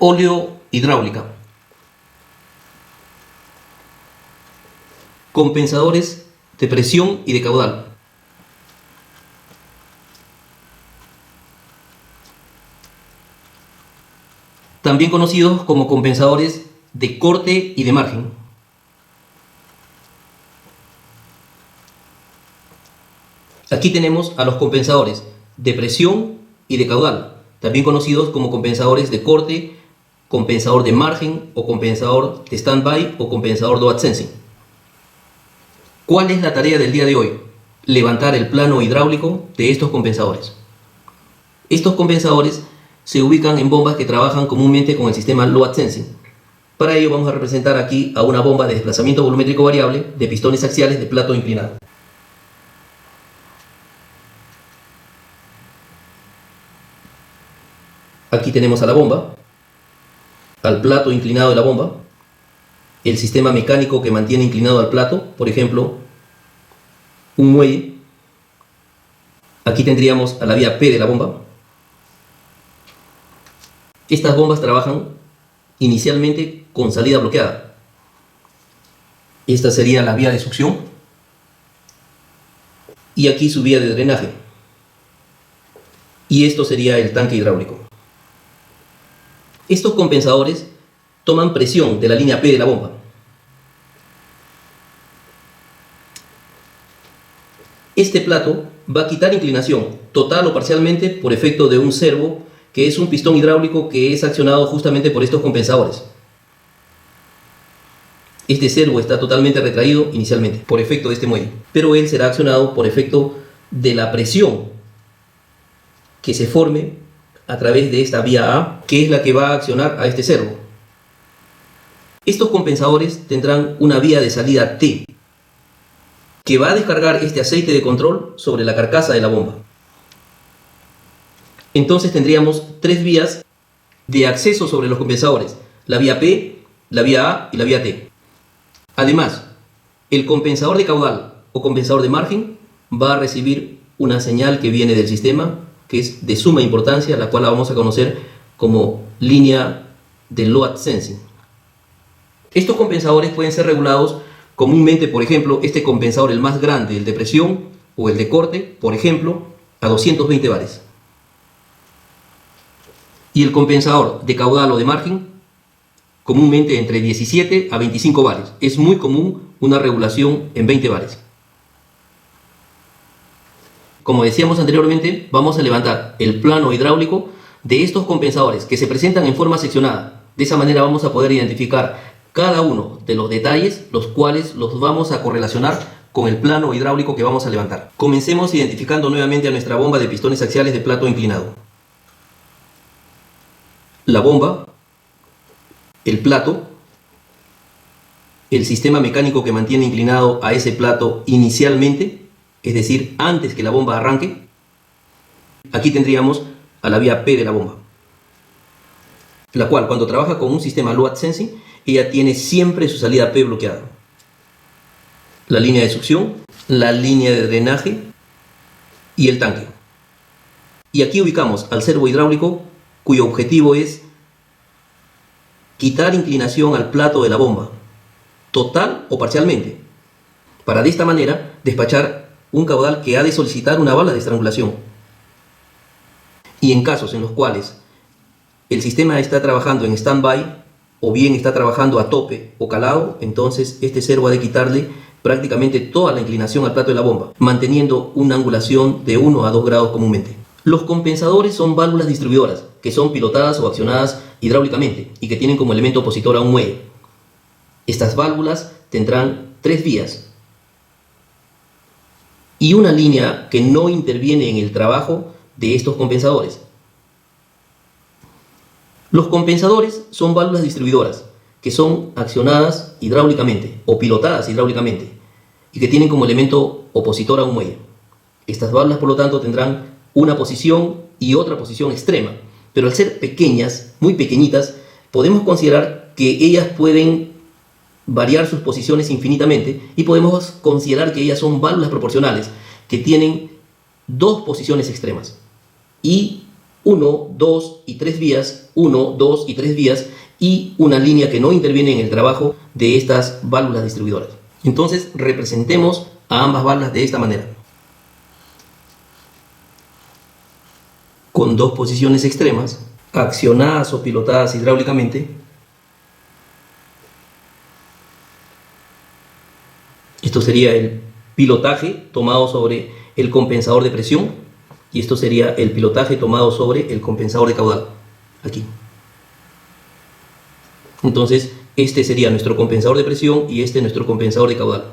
Óleo hidráulica. Compensadores de presión y de caudal. También conocidos como compensadores de corte y de margen. Aquí tenemos a los compensadores de presión y de caudal, también conocidos como compensadores de corte, compensador de margen o compensador de standby o compensador load sensing. ¿Cuál es la tarea del día de hoy? Levantar el plano hidráulico de estos compensadores. Estos compensadores se ubican en bombas que trabajan comúnmente con el sistema load sensing. Para ello vamos a representar aquí a una bomba de desplazamiento volumétrico variable de pistones axiales de plato inclinado. Aquí tenemos a la bomba, al plato inclinado de la bomba, el sistema mecánico que mantiene inclinado al plato, por ejemplo, un muelle. Aquí tendríamos a la vía P de la bomba. Estas bombas trabajan inicialmente con salida bloqueada. Esta sería la vía de succión y aquí su vía de drenaje. Y esto sería el tanque hidráulico. Estos compensadores toman presión de la línea P de la bomba. Este plato va a quitar inclinación, total o parcialmente, por efecto de un servo, que es un pistón hidráulico que es accionado justamente por estos compensadores. Este servo está totalmente retraído inicialmente por efecto de este muelle, pero él será accionado por efecto de la presión que se forme a través de esta vía A, que es la que va a accionar a este servo. Estos compensadores tendrán una vía de salida T, que va a descargar este aceite de control sobre la carcasa de la bomba. Entonces tendríamos tres vías de acceso sobre los compensadores: la vía P, la vía A y la vía T. Además, el compensador de caudal o compensador de margen va a recibir una señal que viene del sistema, que es de suma importancia, la cual la vamos a conocer como línea de load sensing. Estos compensadores pueden ser regulados comúnmente, por ejemplo, este compensador, el más grande, el de presión o el de corte, por ejemplo, a 220 bares. Y el compensador de caudal o de margen, comúnmente entre 17 a 25 bares. Es muy común una regulación en 20 bares. Como decíamos anteriormente, vamos a levantar el plano hidráulico de estos compensadores que se presentan en forma seccionada. De esa manera vamos a poder identificar cada uno de los detalles, los cuales los vamos a correlacionar con el plano hidráulico que vamos a levantar. Comencemos identificando nuevamente a nuestra bomba de pistones axiales de plato inclinado. La bomba, el plato, el sistema mecánico que mantiene inclinado a ese plato inicialmente, es decir, antes que la bomba arranque. Aquí tendríamos a la vía P de la bomba, la cual, cuando trabaja con un sistema load sensing, ella tiene siempre su salida P bloqueada. La línea de succión, la línea de drenaje y el tanque. Y aquí ubicamos al servo hidráulico, cuyo objetivo es quitar inclinación al plato de la bomba, total o parcialmente, para de esta manera despachar un caudal que ha de solicitar una bala de estrangulación. Y en casos en los cuales el sistema está trabajando en standby o bien está trabajando a tope o calado, entonces este servo ha de quitarle prácticamente toda la inclinación al plato de la bomba, manteniendo una angulación de 1 a 2 grados comúnmente. Los compensadores son válvulas distribuidoras que son pilotadas o accionadas hidráulicamente y que tienen como elemento opositor a un muelle. Estas válvulas tendrán tres vías y una línea que no interviene en el trabajo de estos compensadores. Los compensadores son válvulas distribuidoras que son accionadas hidráulicamente o pilotadas hidráulicamente y que tienen como elemento opositor a un muelle. Estas válvulas, por lo tanto, tendrán una posición y otra posición extrema, pero al ser pequeñas, muy pequeñitas, podemos considerar que ellas pueden variar sus posiciones infinitamente y podemos considerar que ellas son válvulas proporcionales que tienen dos posiciones extremas y 1, 2 y 3 vías, 1, 2 y 3 vías y una línea que no interviene en el trabajo de estas válvulas distribuidoras. Entonces representemos a ambas válvulas de esta manera. Con dos posiciones extremas, accionadas o pilotadas hidráulicamente. Esto sería el pilotaje tomado sobre el compensador de presión y esto sería el pilotaje tomado sobre el compensador de caudal, aquí. Entonces, este sería nuestro compensador de presión y este nuestro compensador de caudal.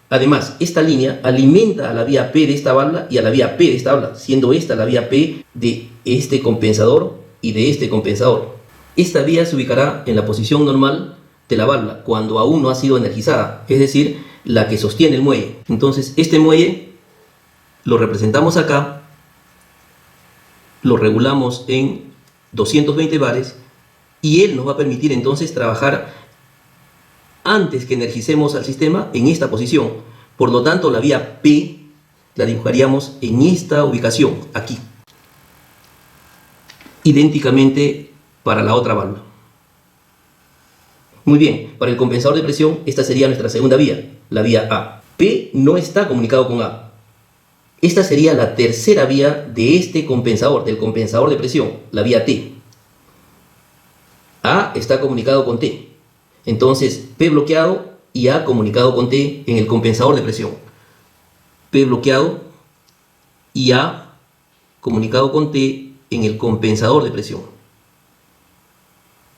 Además, esta línea alimenta a la vía P de esta válvula y a la vía P de esta válvula, siendo esta la vía P de este compensador y de este compensador. Esta vía se ubicará en la posición normal de la válvula cuando aún no ha sido energizada, es decir, la que sostiene el muelle. Entonces, este muelle lo representamos acá, lo regulamos en 220 bares y él nos va a permitir entonces trabajar antes que energicemos al sistema en esta posición. Por lo tanto, la vía P la dibujaríamos en esta ubicación, aquí. Idénticamente para la otra válvula. Muy bien, para el compensador de presión, esta sería nuestra segunda vía, la vía A. P no está comunicado con A. Esta sería la tercera vía de este compensador, del compensador de presión, la vía T. A está comunicado con T. Entonces, P bloqueado y A comunicado con T en el compensador de presión. P bloqueado y A comunicado con T en el compensador de presión.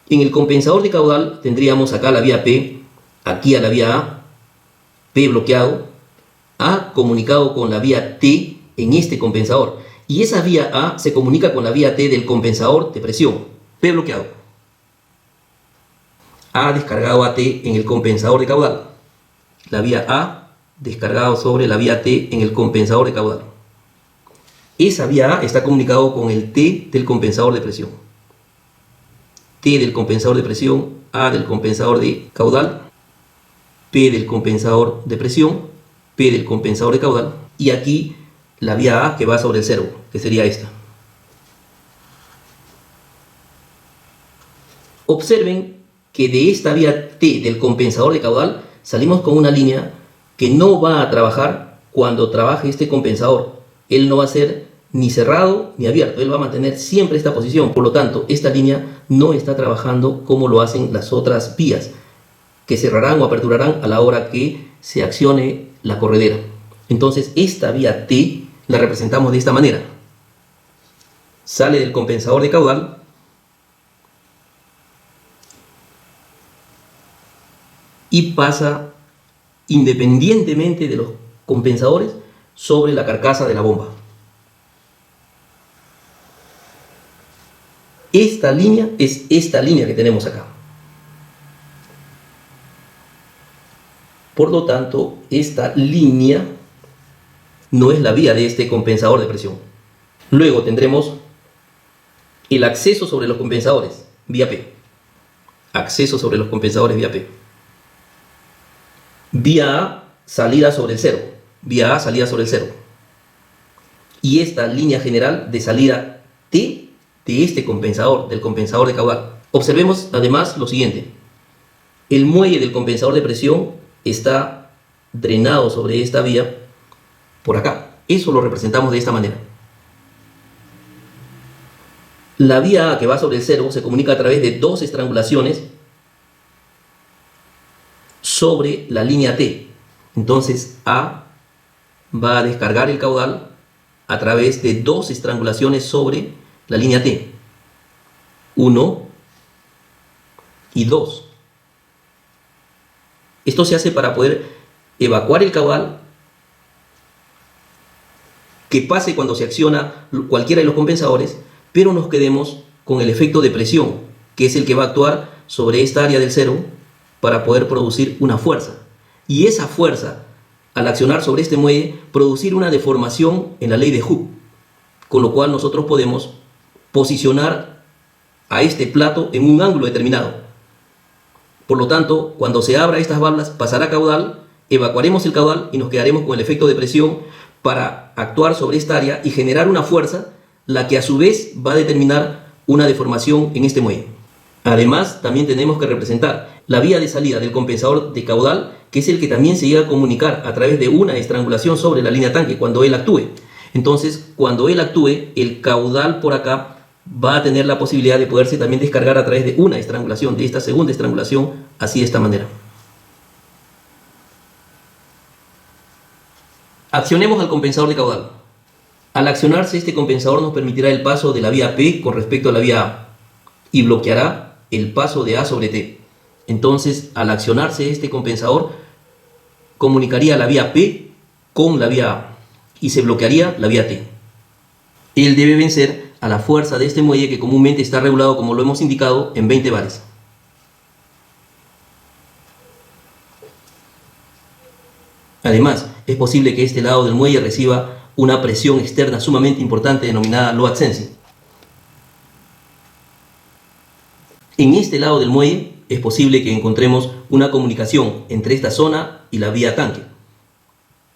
En el compensador de caudal tendríamos acá la vía P, aquí a la vía A, P bloqueado, A comunicado con la vía T en este compensador. Y esa vía A se comunica con la vía T del compensador de presión, P bloqueado. A descargado a T en el compensador de caudal. La vía A descargado sobre la vía T en el compensador de caudal. Esa vía A está comunicado con el T del compensador de presión. T del compensador de presión, A del compensador de caudal, P del compensador de presión, P del compensador de caudal y aquí la vía A que va sobre el servo, que sería esta. Observen que de esta vía T del compensador de caudal salimos con una línea que no va a trabajar cuando trabaje este compensador. Él no va a ser ni cerrado ni abierto, él va a mantener siempre esta posición. Por lo tanto, esta línea no está trabajando como lo hacen las otras vías, que cerrarán o aperturarán a la hora que se accione la corredera. Entonces, esta vía T la representamos de esta manera. Sale del compensador de caudal y pasa independientemente de los compensadores sobre la carcasa de la bomba. Esta línea es esta línea que tenemos acá. Por lo tanto, esta línea no es la vía de este compensador de presión. Luego tendremos el acceso sobre los compensadores, vía P. Acceso sobre los compensadores, vía P. Vía A, salida sobre el cero. Vía A, salida sobre el cero. Y esta línea general de salida T de este compensador, del compensador de caudal. Observemos además lo siguiente. El muelle del compensador de presión está drenado sobre esta vía por acá. Eso lo representamos de esta manera. La vía A que va sobre el cero se comunica a través de dos estrangulaciones sobre la línea T. Entonces A va a descargar el caudal a través de dos estrangulaciones sobre la línea T. 1 y 2. Esto se hace para poder evacuar el caudal que pase cuando se acciona cualquiera de los compensadores, pero nos quedemos con el efecto de presión, que es el que va a actuar sobre esta área del cero para poder producir una fuerza. Y esa fuerza, al accionar sobre este muelle, producir una deformación en la ley de Hooke, con lo cual nosotros podemos posicionar a este plato en un ángulo determinado. Por lo tanto, cuando se abra estas válvulas, pasará caudal, evacuaremos el caudal y nos quedaremos con el efecto de presión para actuar sobre esta área y generar una fuerza la que a su vez va a determinar una deformación en este muelle. Además, también tenemos que representar la vía de salida del compensador de caudal, que es el que también se llega a comunicar a través de una estrangulación sobre la línea tanque cuando él actúe. Entonces, cuando él actúe, el caudal por acá va a tener la posibilidad de poderse también descargar a través de una estrangulación, de esta segunda estrangulación, así de esta manera. Accionemos al compensador de caudal. Al accionarse, este compensador nos permitirá el paso de la vía P con respecto a la vía A y bloqueará el paso de A sobre T. Entonces, al accionarse este compensador, comunicaría la vía P con la vía A y se bloquearía la vía T. Él debe vencer a la fuerza de este muelle, que comúnmente está regulado, como lo hemos indicado, en 20 bares. Además, es posible que este lado del muelle reciba una presión externa sumamente importante denominada load sensing. En este lado del muelle es posible que encontremos una comunicación entre esta zona y la vía tanque.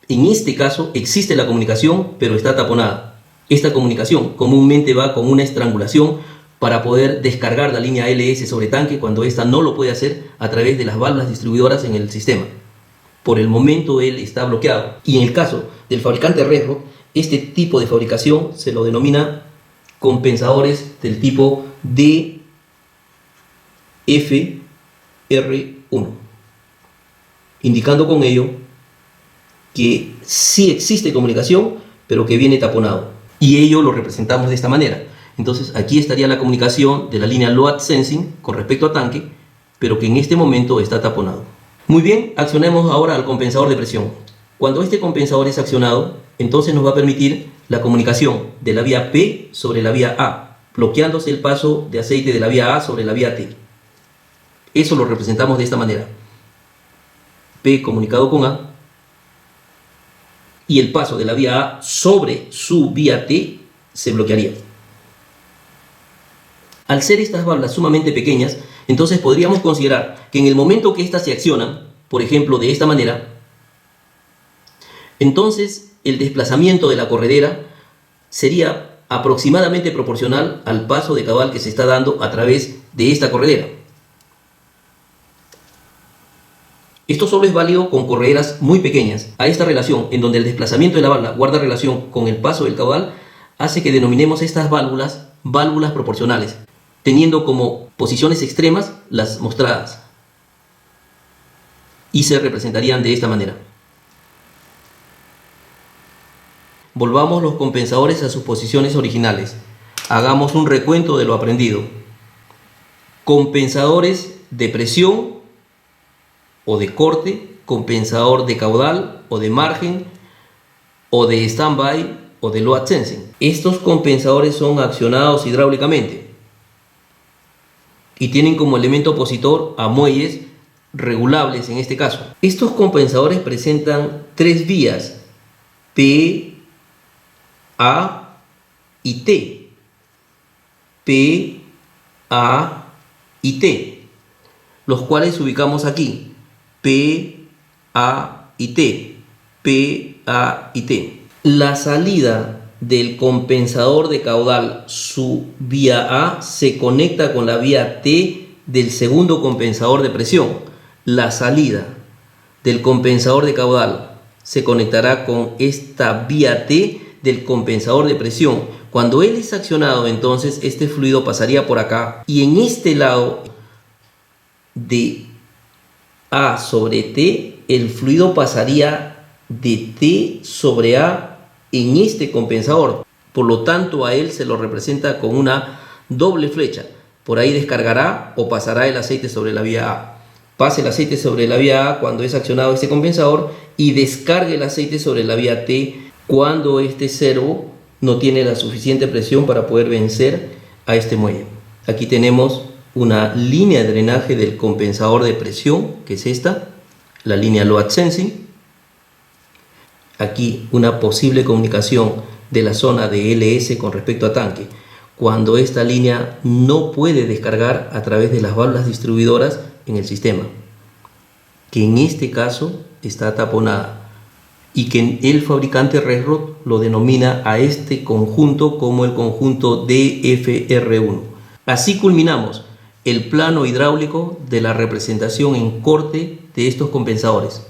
En este caso existe la comunicación, pero está taponada. Esta comunicación comúnmente va con una estrangulación para poder descargar la línea LS sobre tanque cuando ésta no lo puede hacer a través de las válvulas distribuidoras en el sistema. Por el momento él está bloqueado. Y en el caso del fabricante Resro, este tipo de fabricación se lo denomina compensadores del tipo DFR1, indicando con ello que sí existe comunicación, pero que viene taponado. Y ello lo representamos de esta manera. Entonces aquí estaría la comunicación de la línea load sensing con respecto a tanque, pero que en este momento está taponado. Muy bien, accionemos ahora al compensador de presión. Cuando este compensador es accionado, entonces nos va a permitir la comunicación de la vía P sobre la vía A, bloqueándose el paso de aceite de la vía A sobre la vía T. Eso lo representamos de esta manera. P comunicado con A y el paso de la vía A sobre su vía T se bloquearía. Al ser estas válvulas sumamente pequeñas, entonces podríamos considerar que en el momento que éstas se accionan, por ejemplo de esta manera, entonces el desplazamiento de la corredera sería aproximadamente proporcional al paso de caudal que se está dando a través de esta corredera. Esto solo es válido con correderas muy pequeñas. A esta relación, en donde el desplazamiento de la válvula guarda relación con el paso del caudal, hace que denominemos estas válvulas válvulas proporcionales, teniendo como posiciones extremas las mostradas, y se representarían de esta manera. Volvamos los compensadores a sus posiciones originales. Hagamos un recuento de lo aprendido. Compensadores de presión o de corte, compensador de caudal o de margen, o de standby o de load sensing. Estos compensadores son accionados hidráulicamente y tienen como elemento opositor a muelles regulables en este caso. Estos compensadores presentan tres vías, P, A y T. P, A y T, los cuales ubicamos aquí. P, A y T. P, A y T. La salida del compensador de caudal, su vía A, se conecta con la vía T del segundo compensador de presión. La salida del compensador de caudal se conectará con esta vía T del compensador de presión. Cuando él es accionado, entonces este fluido pasaría por acá y en este lado de A sobre T, el fluido pasaría de T sobre A en este compensador. Por lo tanto, a él se lo representa con una doble flecha. Por ahí descargará o pasará el aceite sobre la vía A. Pase el aceite sobre la vía A cuando es accionado este compensador y descargue el aceite sobre la vía T cuando este servo no tiene la suficiente presión para poder vencer a este muelle. Aquí tenemos una línea de drenaje del compensador de presión, que es esta, la línea load sensing. Aquí una posible comunicación de la zona de LS con respecto a tanque, cuando esta línea no puede descargar a través de las válvulas distribuidoras en el sistema, que en este caso está taponada. y que el fabricante Resrod lo denomina a este conjunto como el conjunto DFR1. Así culminamos el plano hidráulico de la representación en corte de estos compensadores.